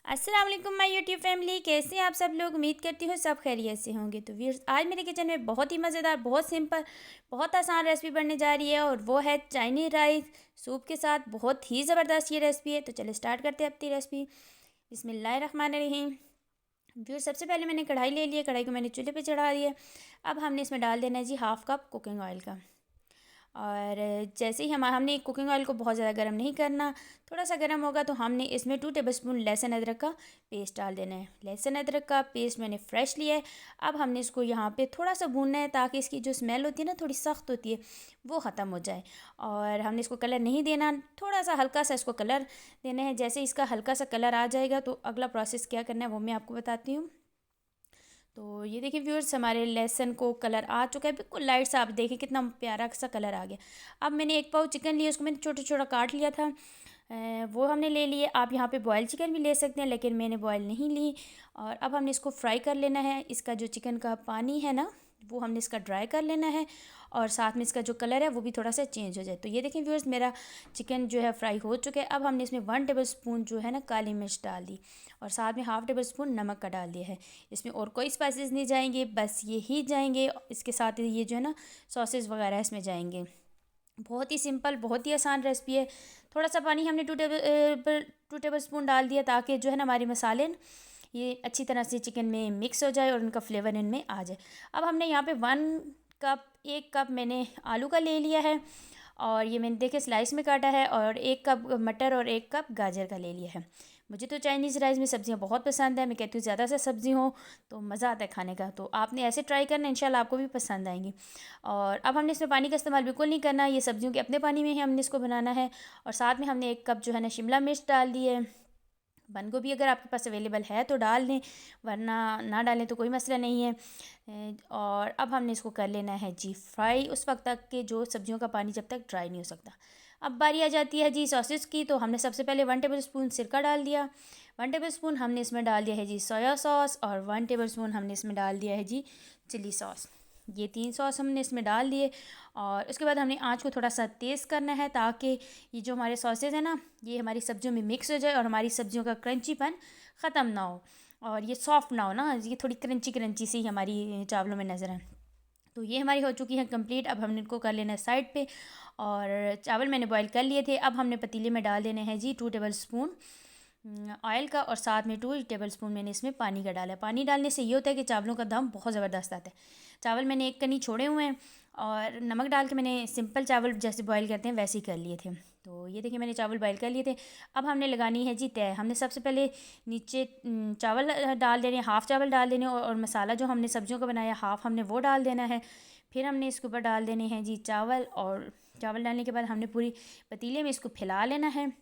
अस्सलाम वालेकुम my YouTube family, कैसे हैं आप सब लोग। उम्मीद करती हूँ सब खैरियत से होंगे। तो व्यूअर्स, आज मेरे किचन में बहुत ही मज़ेदार, बहुत सिंपल, बहुत आसान रेसिपी बनने जा रही है और वो है चाइनीज़ राइस सूप के साथ। बहुत ही ज़बरदस्त ये रेसिपी है। तो चलो स्टार्ट करते हैं अपनी रेसिपी। बिस्मिल्लाहिर्रहमानिर्रहीम। व्यूअर्स, सबसे पहले मैंने कढ़ाई ले ली है। कढ़ाई को मैंने चूल्हे पर चढ़ा दिया। अब हमने इसमें डाल देना है जी 1/2 कप कुकिंग ऑयल का। और जैसे ही हमने कुकिंग ऑयल को बहुत ज़्यादा गर्म नहीं करना, थोड़ा सा गर्म होगा तो हमने इसमें 2 टेबलस्पून लहसुन अदरक का पेस्ट डाल देना है। लहसुन अदरक का पेस्ट मैंने फ्रेश लिया है। अब हमने इसको यहाँ पे थोड़ा सा भूनना है ताकि इसकी जो स्मेल होती है ना, थोड़ी सख्त होती है, वो ख़त्म हो जाए। और हमने इसको कलर नहीं देना, थोड़ा सा हल्का सा इसको कलर देना है। जैसे इसका हल्का सा कलर आ जाएगा तो अगला प्रोसेस क्या करना है वो मैं आपको बताती हूँ। तो ये देखिए व्यूअर्स, हमारे लहसुन को कलर आ चुका है, बिल्कुल लाइट सा। आप देखिए कितना प्यारा सा कलर आ गया। अब मैंने 1 पाव चिकन लिया, उसको मैंने छोटा छोटा काट लिया था। वो हमने ले लिए। आप यहाँ पे बॉयल चिकन भी ले सकते हैं, लेकिन मैंने बॉयल नहीं ली। और अब हमने इसको फ्राई कर लेना है। इसका जो चिकन का पानी है ना, वो हमने इसका ड्राई कर लेना है। और साथ में इसका जो कलर है वो भी थोड़ा सा चेंज हो जाए। तो ये देखें व्यूअर्स, मेरा चिकन जो है फ्राई हो चुका है। अब हमने इसमें 1 टेबलस्पून जो है ना काली मिर्च डाल दी और साथ में 1/2 टेबलस्पून नमक का डाल दिया है। इसमें और कोई स्पाइसेस नहीं जाएंगे, बस ये ही जाएंगे। इसके साथ ये जो है ना सॉसेस वगैरह इसमें जाएंगे। बहुत ही सिंपल, बहुत ही आसान रेसिपी है। थोड़ा सा पानी हमने 2 टेबल स्पून डाल दिया ताकि जो है ना हमारे मसाले ये अच्छी तरह से चिकन में मिक्स हो जाए और उनका फ्लेवर इनमें आ जाए। अब हमने यहाँ पे 1 कप मैंने आलू का ले लिया है। और ये मैंने देखे स्लाइस में काटा है। और 1 कप मटर और 1 कप गाजर का ले लिया है। मुझे तो चाइनीज़ राइस में सब्ज़ियाँ बहुत पसंद है। मैं कहती हूँ ज़्यादा से सब्ज़ी हो तो मज़ा आता है खाने का। तो आपने ऐसे ट्राई करना, इंशाल्लाह आपको भी पसंद आएंगी। और अब हमने इसमें पानी का इस्तेमाल बिल्कुल नहीं करना, ये सब्ज़ियों के अपने पानी में ही हमने इसको बनाना है। और साथ में हमने 1 कप जो है ना शिमला मिर्च डाल दी है। बंद गोभी अगर आपके पास अवेलेबल है तो डाल दें, वरना ना डालें तो कोई मसला नहीं है। और अब हमने इसको कर लेना है जी फ्राई, उस वक्त तक कि जो सब्जियों का पानी जब तक ड्राई नहीं हो सकता। अब बारी आ जाती है जी सॉसेस की। तो हमने सबसे पहले 1 टेबलस्पून सिरका डाल दिया। 1 टेबलस्पून हमने इसमें डाल दिया है जी सोया सॉस। और 1 टेबलस्पून हमने इसमें डाल दिया है जी चिली सॉस। ये 3 सॉस हमने इसमें डाल दिए। और उसके बाद हमने आँच को थोड़ा सा तेज़ करना है ताकि ये जो हमारे सॉसेज हैं ना, ये हमारी सब्जियों में मिक्स हो जाए और हमारी सब्जियों का क्रंचीपन ख़त्म ना हो और ये सॉफ्ट ना हो ना, ये थोड़ी क्रंची क्रंची सी हमारी चावलों में नज़र आए। तो ये हमारी हो चुकी है कंप्लीट। अब हमने इनको कर लेना है साइड पे। और चावल मैंने बॉईल कर लिए थे। अब हमने पतीले में डाल देने हैं जी 2 टेबलस्पून ऑयल का। और साथ में 2 टेबलस्पून मैंने इसमें पानी का डाला है। पानी डालने से ये होता है कि चावलों का दम बहुत ज़बरदस्त आता है। चावल मैंने एक कनी छोड़े हुए हैं और नमक डाल के मैंने सिंपल चावल जैसे बॉईल करते हैं वैसे ही कर लिए थे। तो ये देखिए मैंने चावल बॉईल कर लिए थे। अब हमने लगानी है जी तय। हमने सबसे पहले नीचे चावल डाल देने, हाफ़ चावल डाल देने और मसाला जो हमने सब्जियों का बनाया हाफ़ हमने वो डाल देना है। फिर हमने इसके ऊपर डाल देने हैं जी चावल। और चावल डालने के बाद हमने पूरी पतीले में इसको फैला लेना है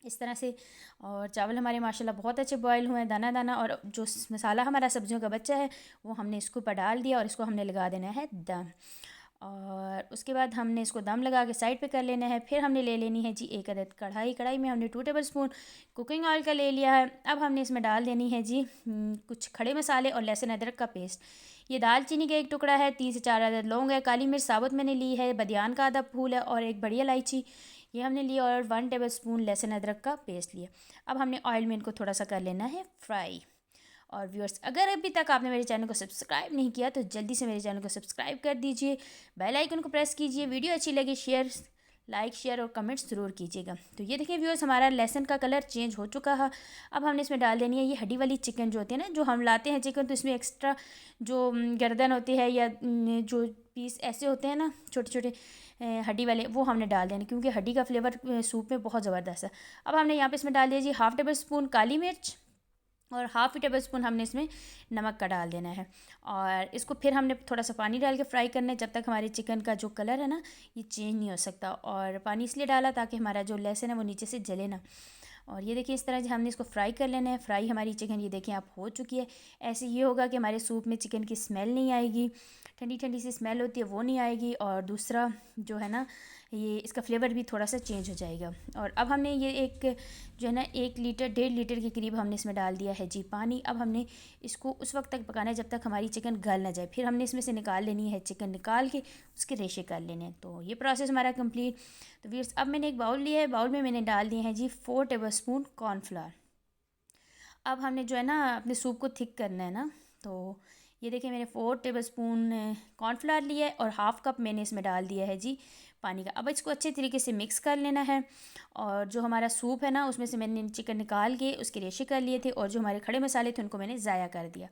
इस तरह से। और चावल हमारे माशाल्लाह बहुत अच्छे बॉयल हुए हैं दाना दाना। और जो मसाला हमारा सब्जियों का बच्चा है वो हमने इसके ऊपर डाल दिया और इसको हमने लगा देना है दम। और उसके बाद हमने इसको दम लगा के साइड पे कर लेना है। फिर हमने ले लेनी है जी एक अदद कढ़ाई। कढ़ाई में हमने 2 टेबलस्पून कुकिंग ऑयल का ले लिया है। अब हमने इसमें डाल देनी है जी कुछ खड़े मसाले और लहसुन अदरक का पेस्ट। ये दालचीनी का एक टुकड़ा है, 3 से 4 अदद लौंग है, काली मिर्च साबुत मैंने ली है, बदियान का आधा फूल है और एक बड़ी इलायची ये हमने लिया। और 1 टेबलस्पून लहसुन अदरक का पेस्ट लिया। अब हमने ऑयल में इनको थोड़ा सा कर लेना है फ्राई। और व्यूअर्स, अगर अभी तक आपने मेरे चैनल को सब्सक्राइब नहीं किया तो जल्दी से मेरे चैनल को सब्सक्राइब कर दीजिए, बेल आइकन को प्रेस कीजिए। वीडियो अच्छी लगे लाइक शेयर और कमेंट्स ज़रूर कीजिएगा। तो ये देखिए व्यूअर्स, हमारा लहसुन का कलर चेंज हो चुका है। अब हमने इसमें डाल देनी है ये हड्डी वाली चिकन जो होती है ना, जो हम लाते हैं चिकन तो इसमें एक्स्ट्रा जो गर्दन होती है या जो पीस ऐसे होते हैं ना छोटे छोटे हड्डी वाले, वो हमने डाल देने क्योंकि हड्डी का फ्लेवर सूप में बहुत ज़बरदस्त है। अब हमने यहाँ पे इसमें डाल दिया जी 1/2 टेबलस्पून काली मिर्च और 1/2 टेबलस्पून हमने इसमें नमक का डाल देना है। और इसको फिर हमने थोड़ा सा पानी डाल के फ्राई करना है जब तक हमारे चिकन का जो कलर है ना ये चेंज नहीं हो सकता। और पानी इसलिए डाला ताकि हमारा जो लहसुन है वो नीचे से जले ना। और ये देखिए इस तरह से हमने इसको फ्राई कर लेना है। फ्राई हमारी चिकन ये देखें आप हो चुकी है। ऐसे ये होगा कि हमारे सूप में चिकन की स्मेल नहीं आएगी, ठंडी ठंडी सी स्मेल होती है वो नहीं आएगी। और दूसरा जो है ना ये इसका फ्लेवर भी थोड़ा सा चेंज हो जाएगा। और अब हमने ये एक जो है ना 1 लीटर 1.5 लीटर के करीब हमने इसमें डाल दिया है जी पानी। अब हमने इसको उस वक्त तक पकाना है जब तक हमारी चिकन गल ना जाए। फिर हमने इसमें से निकाल लेनी है चिकन, निकाल के उसके रेशे कर लेने हैं। तो ये प्रोसेस हमारा कंप्लीट। तो व्यूअर्स, अब मैंने एक बाउल लिया है, बाउल में मैंने डाल दिए हैं जी 4 टेबलस्पून कॉर्नफ्लावर। अब हमने जो है ना अपने सूप को थिक करना है ना, तो ये देखिए मैंने 4 टेबलस्पून कॉर्नफ्लावर लिया है और हाफ़ कप मैंने इसमें डाल दिया है जी पानी का। अब इसको अच्छे तरीके से मिक्स कर लेना है। और जो हमारा सूप है ना उसमें से मैंने चिकन निकाल के उसके रेशे कर लिए थे और जो हमारे खड़े मसाले थे उनको मैंने ज़ाया कर दिया।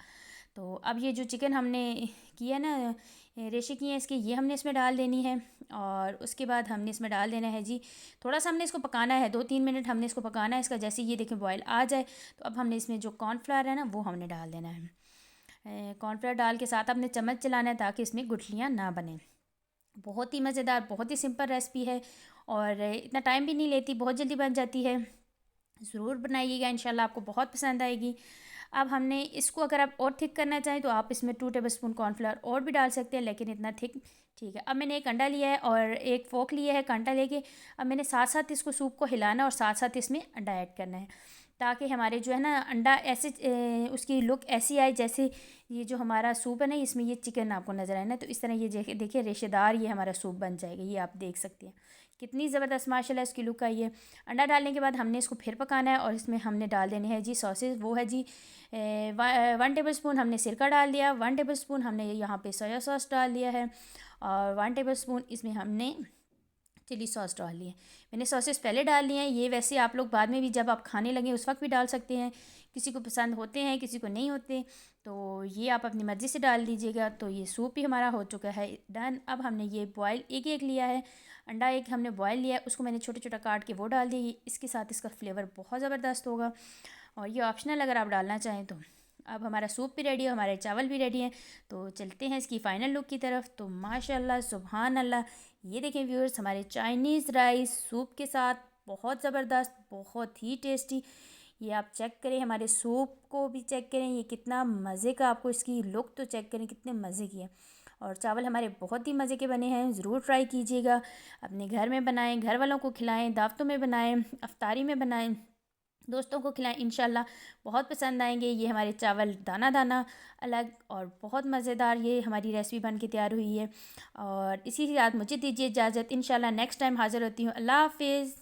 तो अब ये जो चिकन हमने किया ना, रेशे किए हैं इसके, ये हमने इसमें डाल देनी है। और उसके बाद हमने इसमें डाल देना है जी, थोड़ा सा हमने इसको पकाना है, 2-3 मिनट हमने इसको पकाना है इसका। जैसे ये देखें बॉयल आ जाए तो अब हमने इसमें जो कॉर्नफ्लावर है ना वो हमने डाल देना है। कॉर्नफ्लावर डाल के साथ अपने चम्मच चलाना है ताकि इसमें गुठलियाँ ना बने। बहुत ही मज़ेदार, बहुत ही सिंपल रेसिपी है और इतना टाइम भी नहीं लेती, बहुत जल्दी बन जाती है। ज़रूर बनाइएगा, इंशाल्लाह आपको बहुत पसंद आएगी। अब हमने इसको, अगर आप और थिक करना चाहें तो आप इसमें 2 टेबलस्पून कॉर्नफ्लावर और भी डाल सकते हैं, लेकिन इतना थिक ठीक है। अब मैंने एक अंडा लिया है और एक फ़ोर्क लिया है कांटा लेके। अब मैंने साथ साथ इसको सूप को हिलाना और साथ साथ इसमें अंडा ऐड करना है, ताकि हमारे जो है ना अंडा ऐसे उसकी लुक ऐसी आए जैसे ये जो हमारा सूप है ना इसमें ये चिकन आपको नज़र आए ना, तो इस तरह ये देखिए रेशेदार ये हमारा सूप बन जाएगा। ये आप देख सकते हैं कितनी ज़बरदस्त माशाल्लाह इसकी लुक आई है। अंडा डालने के बाद हमने इसको फिर पकाना है और इसमें हमने डाल देने हैं जी सॉसेज। वो है जी 1 टेबलस्पून हमने सिरका डाल दिया, 1 टेबलस्पून हमने यहाँ पे सोया सॉस डाल दिया है और 1 टेबलस्पून इसमें हमने चिली सॉस डाल ली है। मैंने सॉसेस पहले डाल लिए हैं, ये वैसे आप लोग बाद में भी जब आप खाने लगें उस वक्त भी डाल सकते हैं। किसी को पसंद होते हैं, किसी को नहीं होते, तो ये आप अपनी मर्ज़ी से डाल दीजिएगा। तो ये सूप भी हमारा हो चुका है डन। अब हमने ये बॉयल एक एक लिया है, अंडा एक हमने बॉयल लिया है, उसको मैंने छोटा छोटा काट के वो डाल दिया। इसके साथ इसका फ्लेवर बहुत ज़बरदस्त होगा और ये ऑप्शनल अगर आप डालना चाहें तो। अब हमारा सूप भी रेडी है, हमारे चावल भी रेडी हैं, तो चलते हैं इसकी फ़ाइनल लुक की तरफ। तो माशाल्लाह सुभान अल्लाह, ये देखें व्यूअर्स, हमारे चाइनीज़ राइस सूप के साथ बहुत ज़बरदस्त, बहुत ही टेस्टी। ये आप चेक करें, हमारे सूप को भी चेक करें, ये कितना मज़े का, आपको इसकी लुक तो चेक करें कितने मज़े की है। और चावल हमारे बहुत ही मज़े के बने हैं, ज़रूर ट्राई कीजिएगा। अपने घर में बनाएं, घर वालों को खिलाएं, दावतों में बनाएं, अफ्तारी में बनाएं, दोस्तों को खिलाएं, इंशाल्लाह बहुत पसंद आएंगे। ये हमारे चावल दाना दाना अलग और बहुत मज़ेदार ये हमारी रेसिपी बन के तैयार हुई है। और इसी के साथ मुझे दीजिए इजाज़त, इंशाल्लाह नेक्स्ट टाइम हाज़िर होती हूँ। अल्लाह हाफ़िज़।